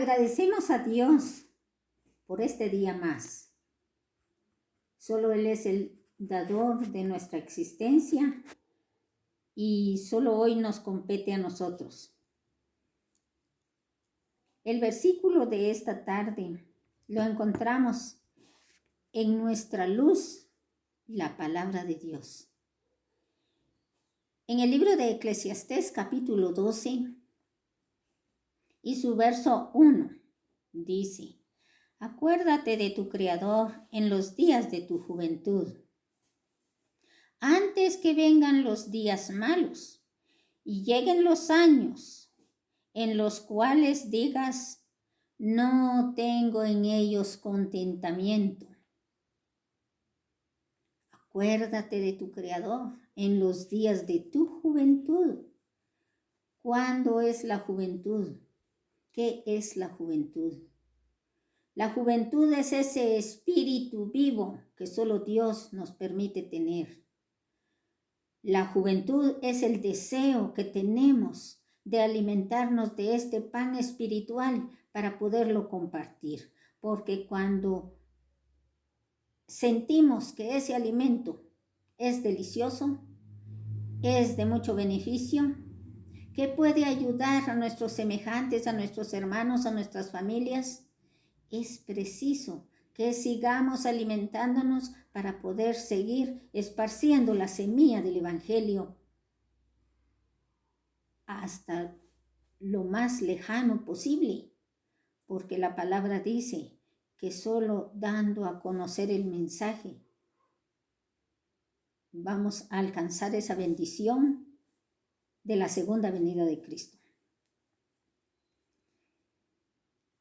Agradecemos a Dios por este día más. Solo Él es el dador de nuestra existencia y solo hoy nos compete a nosotros. El versículo de esta tarde lo encontramos en nuestra luz, la palabra de Dios. En el libro de Eclesiastés capítulo 12 y su verso 1 dice: acuérdate de tu Creador en los días de tu juventud, antes que vengan los días malos y lleguen los años en los cuales digas, no tengo en ellos contentamiento. Acuérdate de tu Creador en los días de tu juventud. ¿Cuándo es la juventud? ¿Qué es la juventud? La juventud es ese espíritu vivo que solo Dios nos permite tener. La juventud es el deseo que tenemos de alimentarnos de este pan espiritual para poderlo compartir. Porque cuando sentimos que ese alimento es delicioso, es de mucho beneficio, que puede ayudar a nuestros semejantes, a nuestros hermanos, a nuestras familias, es preciso que sigamos alimentándonos para poder seguir esparciendo la semilla del Evangelio hasta lo más lejano posible, porque la palabra dice que solo dando a conocer el mensaje vamos a alcanzar esa bendición de la segunda venida de Cristo.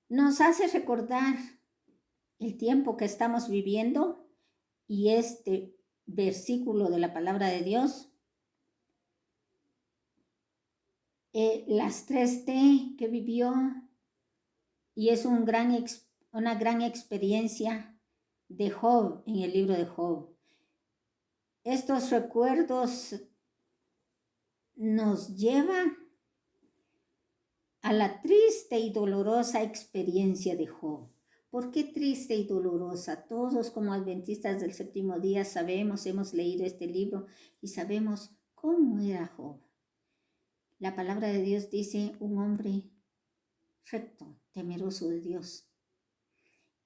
Nos hace recordar el tiempo que estamos viviendo y este versículo de la palabra de Dios, las 3T que vivió, y es una gran experiencia de Job en el libro de Job. Estos recuerdos nos llevan a la triste y dolorosa experiencia de Job. ¿Por qué triste y dolorosa? Todos como adventistas del séptimo día sabemos, hemos leído este libro y sabemos cómo era Job. La palabra de Dios dice, un hombre recto, temeroso de Dios.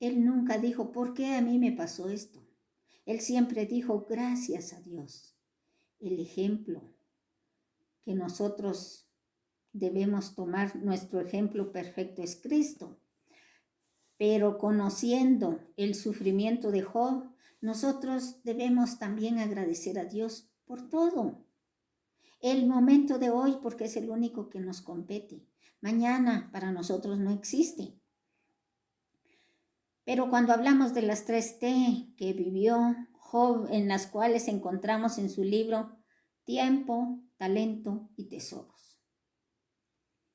Él nunca dijo, ¿por qué a mí me pasó esto? Él siempre dijo, gracias a Dios. El ejemplo que nosotros debemos tomar, nuestro ejemplo perfecto es Cristo. Pero conociendo el sufrimiento de Job, nosotros debemos también agradecer a Dios por todo. El momento de hoy, porque es el único que nos compete. Mañana para nosotros no existe. Pero cuando hablamos de las 3T que vivió Job, en las cuales encontramos en su libro tiempo, talento y tesoros.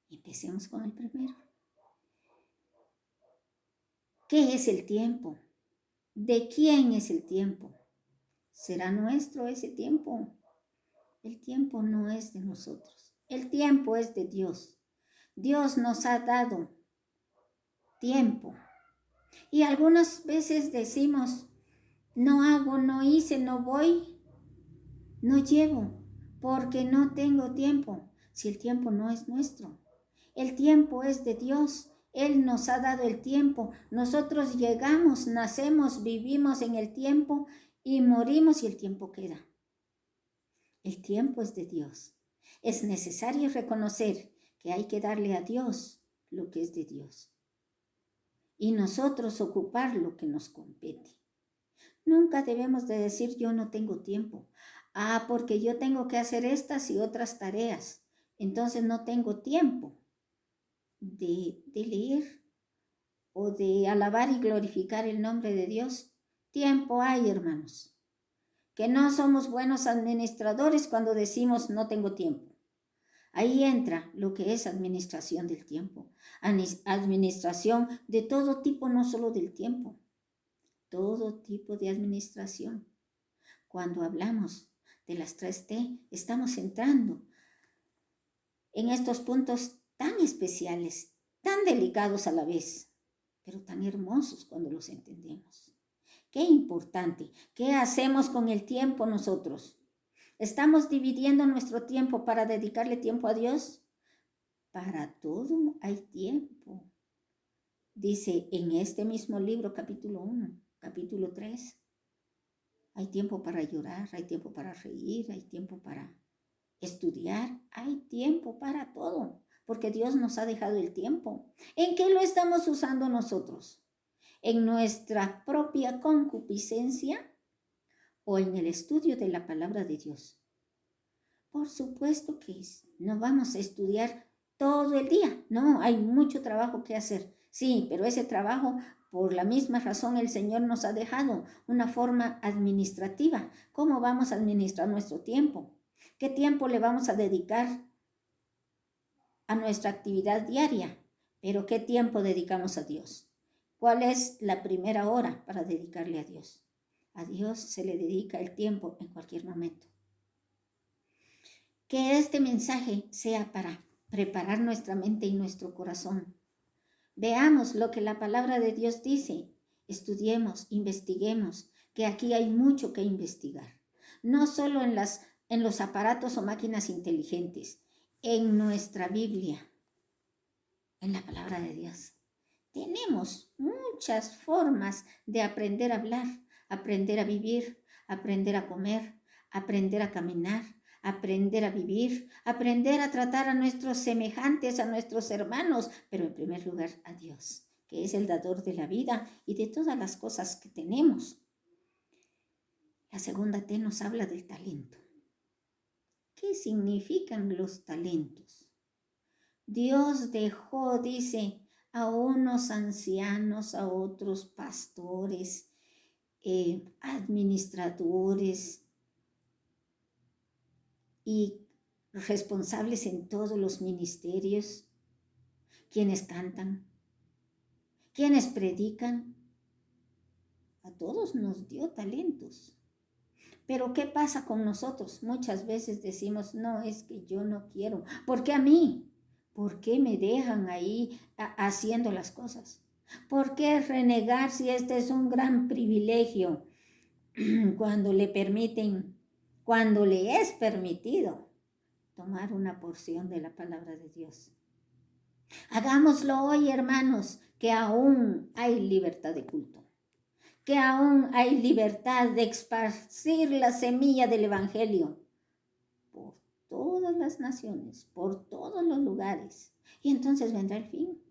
Empecemos con el primero. ¿Qué es el tiempo? ¿De quién es el tiempo? ¿Será nuestro ese tiempo? El tiempo no es de nosotros. El tiempo es de Dios. Dios nos ha dado tiempo. Y algunas veces decimos, no hago, no hice, no voy, no llevo, porque no tengo tiempo. Si el tiempo no es nuestro. El tiempo es de Dios. Él nos ha dado el tiempo. Nosotros llegamos, nacemos, vivimos en el tiempo y morimos y el tiempo queda. El tiempo es de Dios. Es necesario reconocer que hay que darle a Dios lo que es de Dios. Y nosotros ocupar lo que nos compete. Nunca debemos de decir yo no tengo tiempo. Porque yo tengo que hacer estas y otras tareas. Entonces no tengo tiempo de leer o de alabar y glorificar el nombre de Dios. Tiempo hay, hermanos. Que no somos buenos administradores cuando decimos no tengo tiempo. Ahí entra lo que es administración del tiempo. Administración de todo tipo, no solo del tiempo. Todo tipo de administración. Cuando hablamos de las 3T, estamos entrando en estos puntos tan especiales, tan tan delicados a la vez, pero tan hermosos cuando los entendemos. Qué importante. ¿Qué hacemos con el tiempo nosotros? ¿Estamos dividiendo nuestro tiempo para dedicarle tiempo a Dios? Para todo hay tiempo. Dice en este mismo libro, capítulo 1, capítulo 3, hay tiempo para llorar, hay tiempo para reír, hay tiempo para estudiar, hay tiempo para todo, porque Dios nos ha dejado el tiempo. ¿En qué lo estamos usando nosotros? ¿En nuestra propia concupiscencia o en el estudio de la palabra de Dios? Por supuesto que no vamos a estudiar todo el día, no, hay mucho trabajo que hacer. Sí, pero ese trabajo, por la misma razón, el Señor nos ha dejado una forma administrativa. ¿Cómo vamos a administrar nuestro tiempo? ¿Qué tiempo le vamos a dedicar a nuestra actividad diaria? Pero ¿qué tiempo dedicamos a Dios? ¿Cuál es la primera hora para dedicarle a Dios? A Dios se le dedica el tiempo en cualquier momento. Que este mensaje sea para preparar nuestra mente y nuestro corazón. Veamos lo que la palabra de Dios dice. Estudiemos, investiguemos, que aquí hay mucho que investigar. No solo en los aparatos o máquinas inteligentes, en nuestra Biblia, en la palabra de Dios. Tenemos muchas formas de aprender a hablar, aprender a vivir, aprender a comer, aprender a caminar, aprender a vivir, aprender a tratar a nuestros semejantes, a nuestros hermanos, pero en primer lugar a Dios, que es el dador de la vida y de todas las cosas que tenemos. La segunda T nos habla del talento. ¿Qué significan los talentos? Dios dejó, dice, a unos ancianos, a otros pastores, administradores y responsables en todos los ministerios, quienes cantan, quienes predican. A todos nos dio talentos. Pero ¿qué pasa con nosotros? Muchas veces decimos, no, es que yo no quiero. ¿Por qué a mí? ¿Por qué me dejan ahí haciendo las cosas? ¿Por qué renegar si este es un gran privilegio cuando le es permitido tomar una porción de la palabra de Dios? Hagámoslo hoy, hermanos, que aún hay libertad de culto, que aún hay libertad de esparcir la semilla del Evangelio por todas las naciones, por todos los lugares. Y entonces vendrá el fin.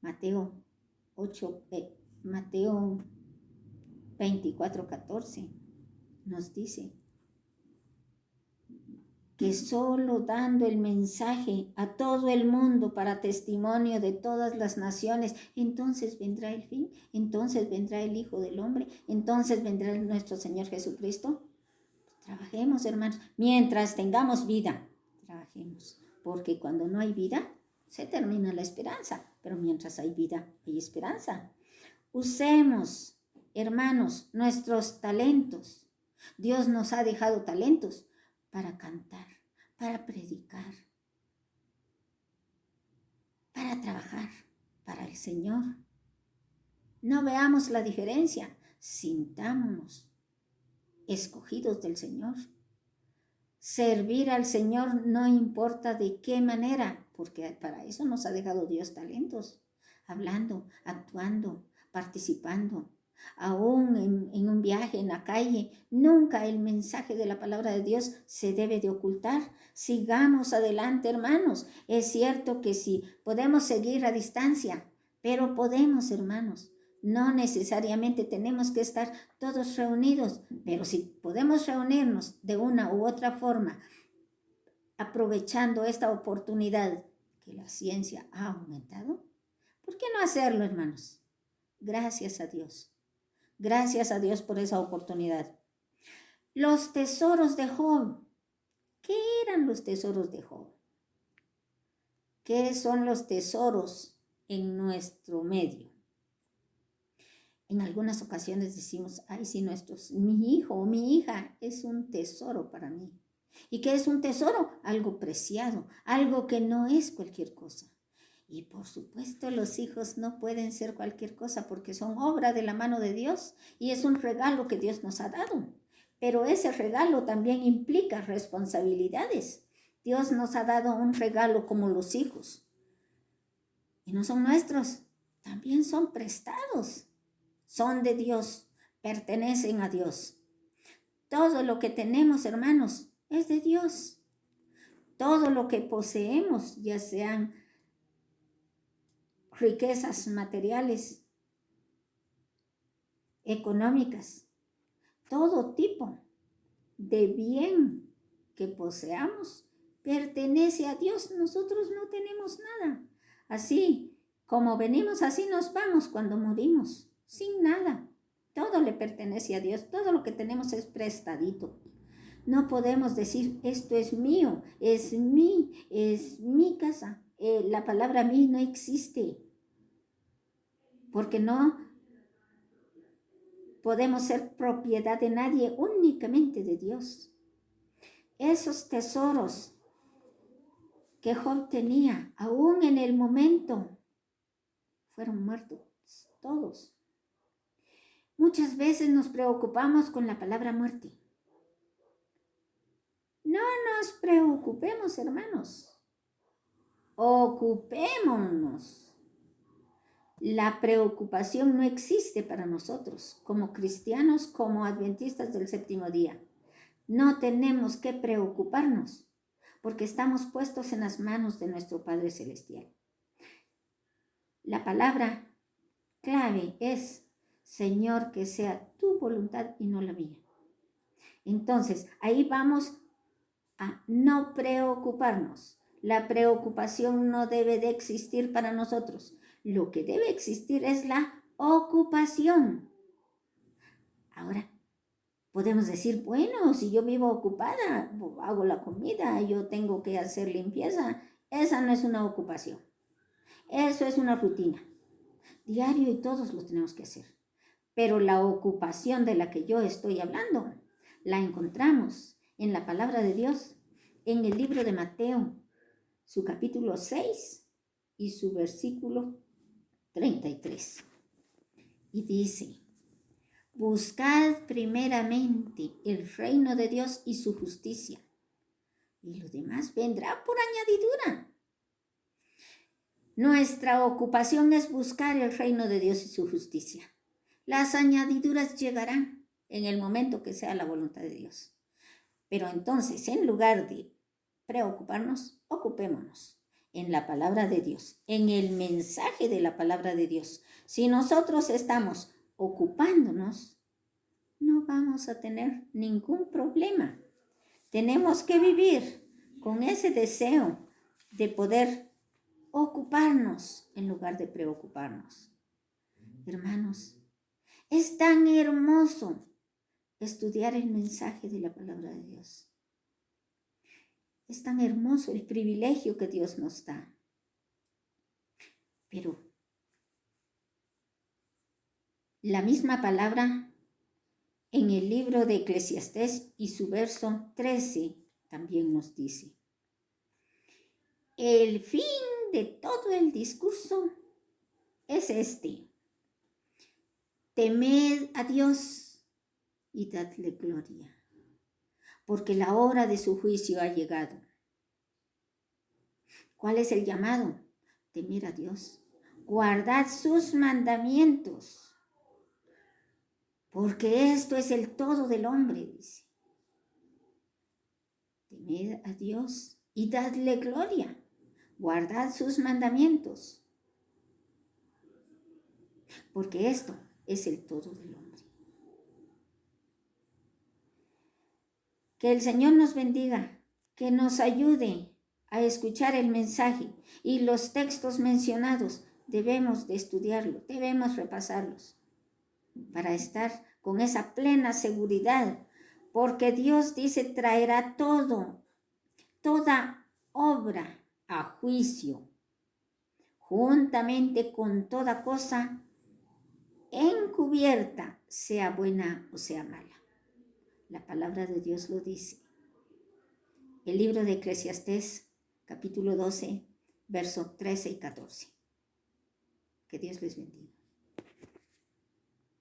Mateo 24:14 nos dice que solo dando el mensaje a todo el mundo para testimonio de todas las naciones, entonces vendrá el fin, entonces vendrá el Hijo del Hombre, entonces vendrá nuestro Señor Jesucristo. Trabajemos, hermanos, mientras tengamos vida, trabajemos, porque cuando no hay vida, se termina la esperanza, pero mientras hay vida, hay esperanza. Usemos, hermanos, nuestros talentos. Dios nos ha dejado talentos para cantar, para predicar, para trabajar para el Señor. No veamos la diferencia, sintámonos escogidos del Señor. Servir al Señor no importa de qué manera, porque para eso nos ha dejado Dios talentos, hablando, actuando, participando. Aún en un viaje, en la calle, nunca el mensaje de la palabra de Dios se debe de ocultar. Sigamos adelante, hermanos. Es cierto que sí, podemos seguir a distancia, pero podemos, hermanos. No necesariamente tenemos que estar todos reunidos, pero si podemos reunirnos de una u otra forma, aprovechando esta oportunidad que la ciencia ha aumentado, ¿por qué no hacerlo, hermanos? Gracias a Dios. Gracias a Dios por esa oportunidad. Los tesoros de Job. ¿Qué eran los tesoros de Job? ¿Qué son los tesoros en nuestro medio? En algunas ocasiones decimos, ay, sí, mi hijo o mi hija es un tesoro para mí. ¿Y qué es un tesoro? Algo preciado, algo que no es cualquier cosa. Y por supuesto los hijos no pueden ser cualquier cosa porque son obra de la mano de Dios y es un regalo que Dios nos ha dado. Pero ese regalo también implica responsabilidades. Dios nos ha dado un regalo como los hijos. Y no son nuestros, también son prestados. Son de Dios, pertenecen a Dios. Todo lo que tenemos, hermanos, es de Dios. Todo lo que poseemos, ya sean riquezas materiales, económicas, todo tipo de bien que poseamos, pertenece a Dios. Nosotros no tenemos nada. Así como venimos, así nos vamos cuando morimos, sin nada. Todo le pertenece a Dios. Todo lo que tenemos es prestadito. No podemos decir, esto es mío, es mi casa. La palabra mí no existe, porque no podemos ser propiedad de nadie, únicamente de Dios. Esos tesoros que Job tenía, aún en el momento, fueron muertos todos. Muchas veces nos preocupamos con la palabra muerte. No nos preocupemos, hermanos. Ocupémonos. La preocupación no existe para nosotros, como cristianos, como adventistas del séptimo día. No tenemos que preocuparnos, porque estamos puestos en las manos de nuestro Padre Celestial. La palabra clave es, Señor, que sea tu voluntad y no la mía. Entonces, ahí vamos a no preocuparnos. La preocupación no debe de existir para nosotros. Lo que debe existir es la ocupación. Ahora, podemos decir, bueno, si yo vivo ocupada, hago la comida, yo tengo que hacer limpieza. Esa no es una ocupación. Eso es una rutina. Diario y todos lo tenemos que hacer. Pero la ocupación de la que yo estoy hablando, la encontramos en la palabra de Dios, en el libro de Mateo, su capítulo 6 y su versículo 33. Y dice, buscad primeramente el reino de Dios y su justicia, y lo demás vendrá por añadidura. Nuestra ocupación es buscar el reino de Dios y su justicia. Las añadiduras llegarán en el momento que sea la voluntad de Dios. Pero entonces, en lugar de preocuparnos, ocupémonos en la palabra de Dios, en el mensaje de la palabra de Dios. Si nosotros estamos ocupándonos, no vamos a tener ningún problema. Tenemos que vivir con ese deseo de poder ocuparnos en lugar de preocuparnos. Hermanos, es tan hermoso estudiar el mensaje de la palabra de Dios. Es tan hermoso el privilegio que Dios nos da. Pero la misma palabra en el libro de Eclesiastés y su verso 13 también nos dice, el fin de todo el discurso es este: temed a Dios y dadle gloria, porque la hora de su juicio ha llegado. ¿Cuál es el llamado? Temer a Dios. Guardad sus mandamientos, porque esto es el todo del hombre, dice. Temed a Dios y dadle gloria. Guardad sus mandamientos, porque esto es el todo del hombre. Que el Señor nos bendiga, que nos ayude a escuchar el mensaje y los textos mencionados. Debemos de estudiarlos, debemos repasarlos para estar con esa plena seguridad, porque Dios dice traerá toda obra a juicio, juntamente con toda cosa encubierta, sea buena o sea mala. La palabra de Dios lo dice. El libro de Eclesiastés, capítulo 12, verso 13 y 14. Que Dios les bendiga.